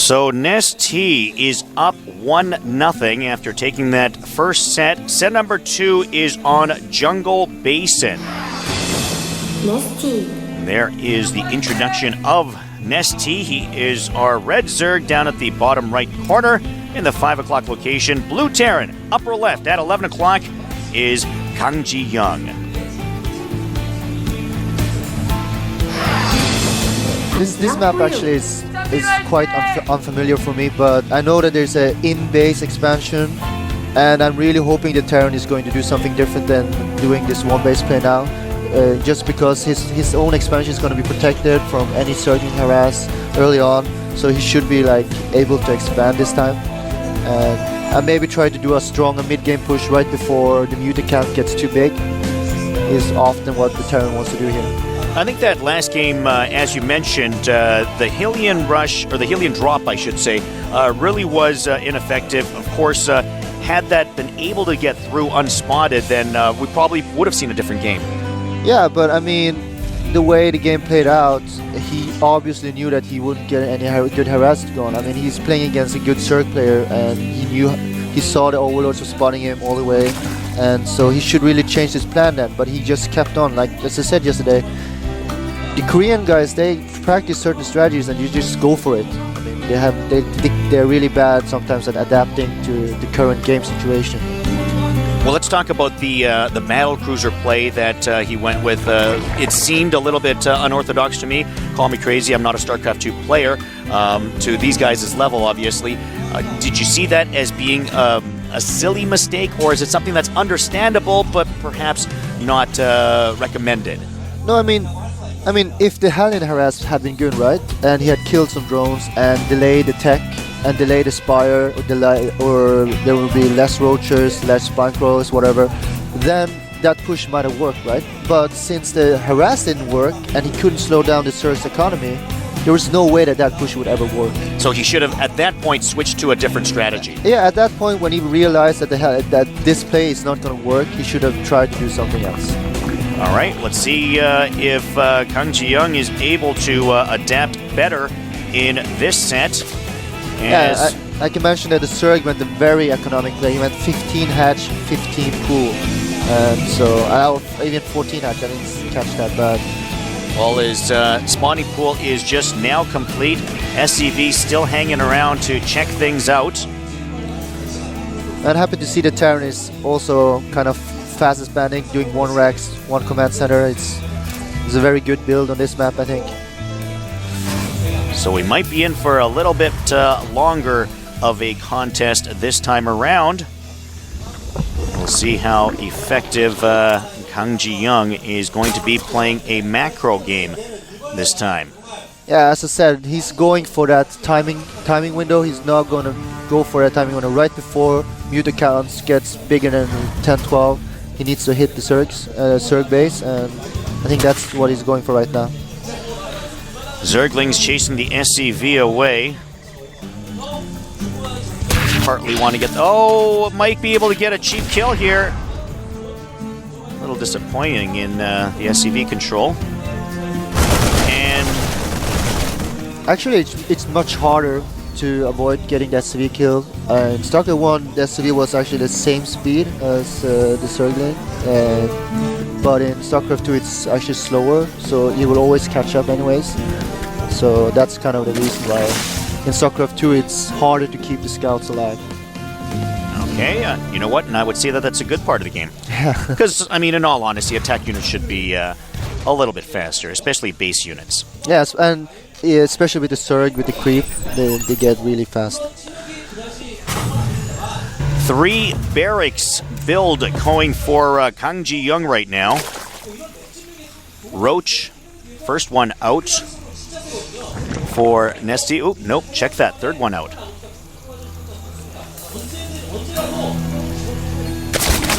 So NesTea is up 1-0 after taking that first set. Set number 2 is on Jungle Basin. NesTea. There is the introduction of NesTea. He is our red Zerg down at the bottom right corner in the 5 o'clock location. Blue Terran, upper left at 11 o'clock is KangJiYoung. This map actually is quite unfamiliar for me, but I know that there's an in-base expansion, and I'm really hoping the Terran is going to do something different than doing this one-base play now. Just because his own expansion is going to be protected from any certain harass early on, so he should be like able to expand this time. And maybe try to do a stronger mid-game push right before the mutant count gets too big is often what the Terran wants to do here. I think that last game, as you mentioned, the Hylian rush, or the Hylian drop, I should say, really was ineffective. Of course, had that been able to get through unspotted, then we probably would have seen a different game. Yeah, but I mean, the way the game played out, he obviously knew that he wouldn't get any good harass going. I mean, he's playing against a good Zerg player, and he saw the Overlords were spotting him all the way, and so he should really change his plan then. But he just kept on, like as I said yesterday. The Korean guys, they practice certain strategies and you just go for it. I mean, they're really bad sometimes at adapting to the current game situation. Well, let's talk about the battle cruiser play that he went with. It seemed a little bit unorthodox to me. Call me crazy, I'm not a StarCraft 2 player. To these guys' level, obviously. Did you see that as being a silly mistake, or is it something that's understandable but perhaps not recommended? No, I mean, if the Hylian harass had been good, right, and he had killed some drones and delayed the tech and delayed the spire, or there will be less roaches, less spine crawlers, whatever, then that push might have worked, right? But since the harass didn't work and he couldn't slow down the Zerg's economy, there was no way that push would ever work. So he should have, at that point, switched to a different strategy. Yeah, at that point, when he realized that this play is not going to work, he should have tried to do something else. All right, let's see if KangJiYoung is able to adapt better in this set. Yeah, I can mention that the Zerg went a very economic play. He went 15 hatch, 15 pool. So even 14 hatch, I didn't catch that bad. Well, his spawning pool is just now complete. SCV still hanging around to check things out. I'm happy to see the Terran is also kind of fast expanding, doing 1 Rex, 1 command center. It's a very good build on this map, I think. So we might be in for a little bit longer of a contest this time around. We'll see how effective KangJiYoung is going to be playing a macro game this time. Yeah, as I said, he's going for that timing window. He's not going to go for that timing window right before mutant counts gets bigger than 10-12. He needs to hit the Zerg base, and I think that's what he's going for right now. Zerglings chasing the SCV away. Partly want to get... Oh, might be able to get a cheap kill here. A little disappointing in the SCV control. And... Actually, it's much harder to avoid getting the SCV kill. In StarCraft 1, the SCV was actually the same speed as the Zergling. But in StarCraft 2, it's actually slower, so you will always catch up anyways. So that's kind of the reason why in StarCraft 2 it's harder to keep the scouts alive. Okay, you know what? And I would say that that's a good part of the game. Because, I mean, in all honesty, attack units should be a little bit faster, especially base units. Yes, and especially with the Zerg, with the creep, they get really fast. 3 barracks build going for KangJiYoung right now. Roach, first one out for NesTea. Oh, nope, check that, third one out.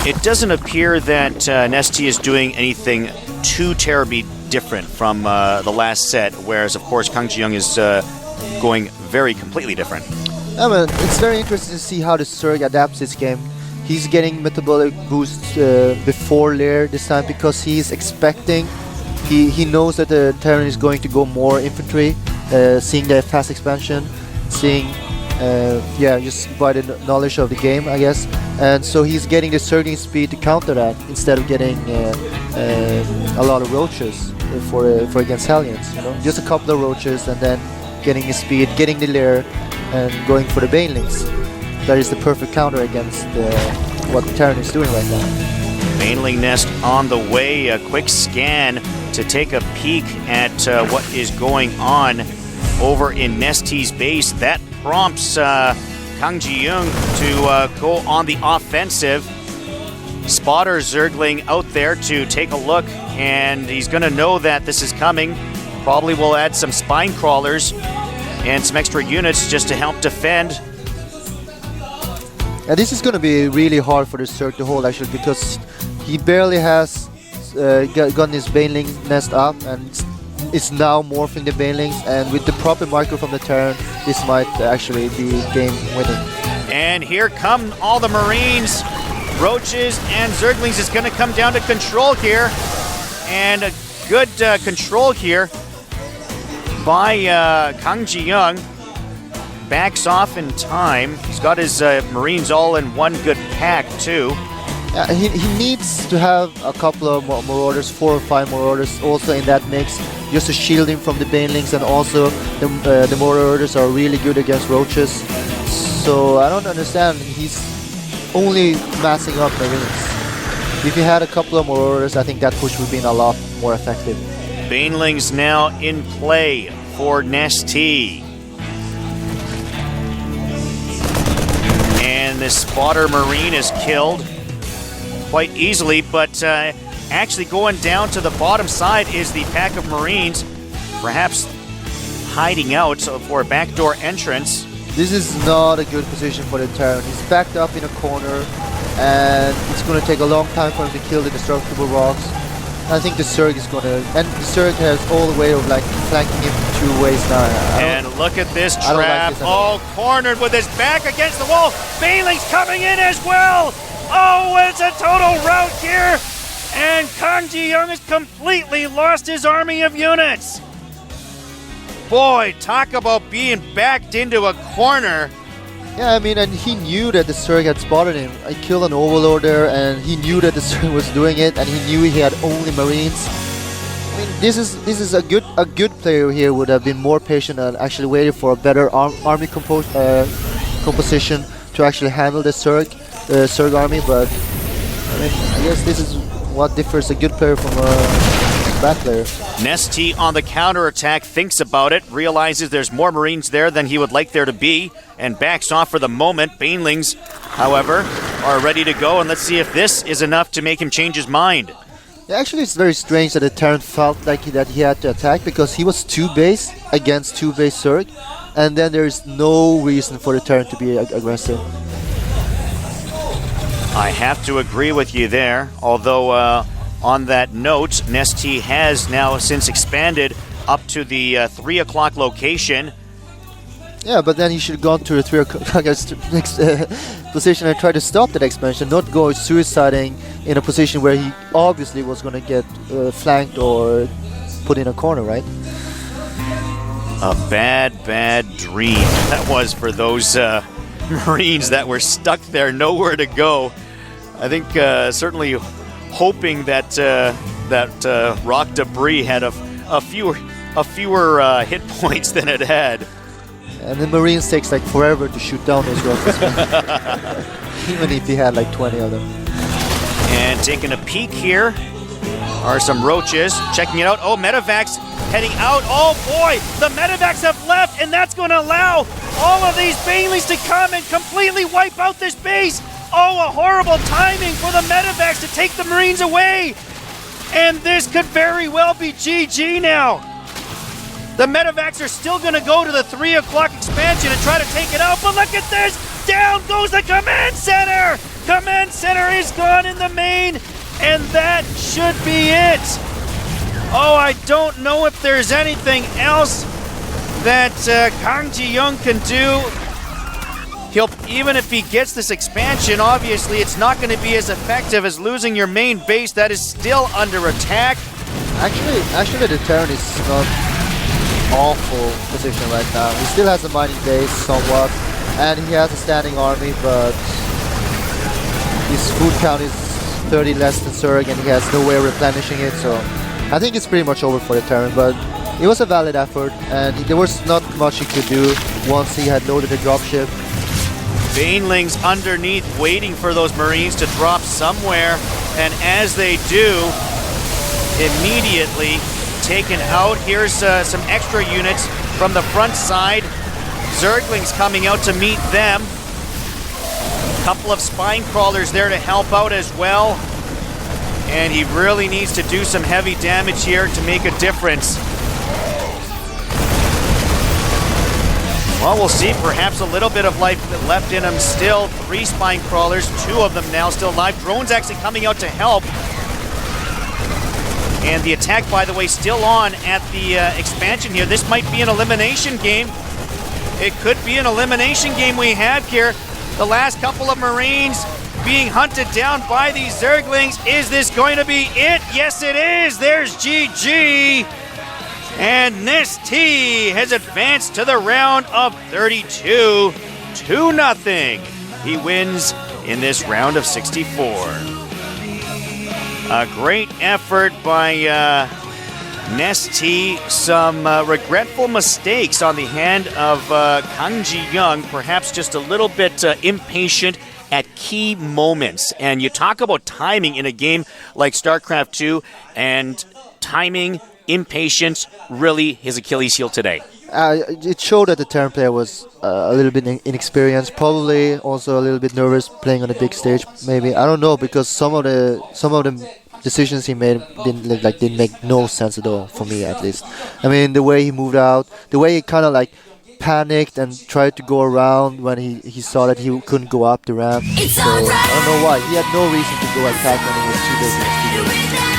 It doesn't appear that NesTea is doing anything too terribly different from the last set, whereas, of course, KangJiYoung is going completely different. I mean, it's very interesting to see how the Zerg adapts this game. He's getting metabolic boosts before lair this time because he's expecting, he knows that the Terran is going to go more infantry, seeing the fast expansion, seeing, yeah, just by the knowledge of the game, I guess. And so he's getting the surging speed to counter that instead of getting a lot of roaches for against Hellions. You know, just a couple of roaches and then getting the speed, getting the lair, and going for the banelings. That is the perfect counter against what Terran is doing right now. Baneling nest on the way. A quick scan to take a peek at what is going on over in NesTea's base. That prompts KangJiYoung to go on the offensive. Spotter Zergling out there to take a look, and he's going to know that this is coming. Probably will add some spine crawlers and some extra units just to help defend. And this is going to be really hard for the Zerg to hold, actually, because he barely has gotten his Baneling nest up, and it's now morphing the Banelings, and with the proper micro from the Terran, this might actually be game winning. And here come all the Marines, Roaches and Zerglings. Is going to come down to control here, and a good control here by KangJiYoung. Backs off in time. He's got his Marines all in one good pack too. He needs to have a couple of more orders, 4 or 5 more orders also in that mix, just to shield him from the Banelings, and also the more orders are really good against Roaches. So I don't understand, he's only massing up Marines. If he had a couple of more orders, I think that push would have been a lot more effective. Banelings now in play for NesTea. And this spotter Marine is killed quite easily, but actually going down to the bottom side is the pack of Marines, perhaps hiding out for a backdoor entrance. This is not a good position for the Terran. He's backed up in a corner, and it's going to take a long time for him to kill the destructible rocks. I think the Zerg is going to, and the Zerg has all the way of like flanking him 2 ways now. And look at this trap, all cornered with his back against the wall. Baneling's coming in as well. Oh, it's a total rout here, and KangJiYoung has completely lost his army of units. Boy, talk about being backed into a corner. Yeah, I mean, and he knew that the Zerg had spotted him. I killed an Overlord there, and he knew that the Zerg was doing it, and he knew he had only Marines. I mean, this is a good player here would have been more patient and actually waited for a better army composition to actually handle the Zerg army. But I mean, I guess this is what differs a good player from a bad player. NesTea on the counterattack, thinks about it, realizes there's more Marines there than he would like there to be, and backs off for the moment. Banelings, however, are ready to go, and let's see if this is enough to make him change his mind. Yeah, actually, it's very strange that the Terran felt like that he had to attack, because he was 2 base against 2 base Zerg, and then there is no reason for the Terran to be aggressive. I have to agree with you there, although on that note, NesTea has now since expanded up to the 3 o'clock location. Yeah, but then he should have gone to the 3 o'clock next position and try to stop that expansion, not go suiciding in a position where he obviously was going to get flanked or put in a corner, right? A bad dream that was for those Marines that were stuck there, nowhere to go. I think certainly hoping that that rock debris had a fewer hit points than it had. And the Marines takes like forever to shoot down those rockets, even if he had like 20 of them. And taking a peek here are some Roaches, checking it out. Oh, Medivacs heading out. Oh boy, the Medivacs have left, and that's going to allow all of these Banelings to come and completely wipe out this base. Oh, a horrible timing for the Medivacs to take the Marines away. And this could very well be GG now. The Medivacs are still going to go to the 3 o'clock expansion and try to take it out, but look at this! Down goes the command center! Command center is gone in the main, and that should be it. Oh, I don't know if there's anything else that KangJiYoung can do. Even if he gets this expansion, obviously it's not going to be as effective as losing your main base that is still under attack. Actually, the Terran is not awful position right now. He still has a mining base somewhat, and he has a standing army, but his food count is 30 less than Zerg, and he has no way of replenishing it, so I think it's pretty much over for the Terran, but it was a valid effort, and there was not much he could do once he had loaded the dropship. Banelings underneath waiting for those Marines to drop somewhere, and as they do, immediately taken out. Here's some extra units from the front side. Zerglings coming out to meet them. Couple of spine crawlers there to help out as well. And he really needs to do some heavy damage here to make a difference. Well, we'll see. Perhaps a little bit of life left in him still. 3 spine crawlers, 2 of them now still alive. Drones actually coming out to help. And the attack, by the way, still on at the expansion here. This might be an elimination game. It could be an elimination game we have here. The last couple of Marines being hunted down by these Zerglings. Is this going to be it? Yes, it is. There's GG. And NesTea has advanced to the round of 32, 2-0. He wins in this round of 64. A great effort by NesTea. Some regretful mistakes on the hand of KangJiYoung, perhaps just a little bit impatient at key moments. And you talk about timing in a game like StarCraft 2, and timing, impatience, really his Achilles heel today. It showed that the Terran player was a little bit inexperienced, probably also a little bit nervous playing on a big stage. Maybe, I don't know, because some of the decisions he made didn't make no sense at all, for me at least. I mean, the way he moved out, the way he kind of like panicked and tried to go around when he saw that he couldn't go up the ramp. So I don't know why. He had no reason to go attack when he was too busy.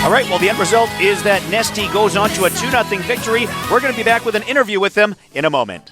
All right, well, the end result is that NesTea goes on to a 2-0 victory. We're going to be back with an interview with them in a moment.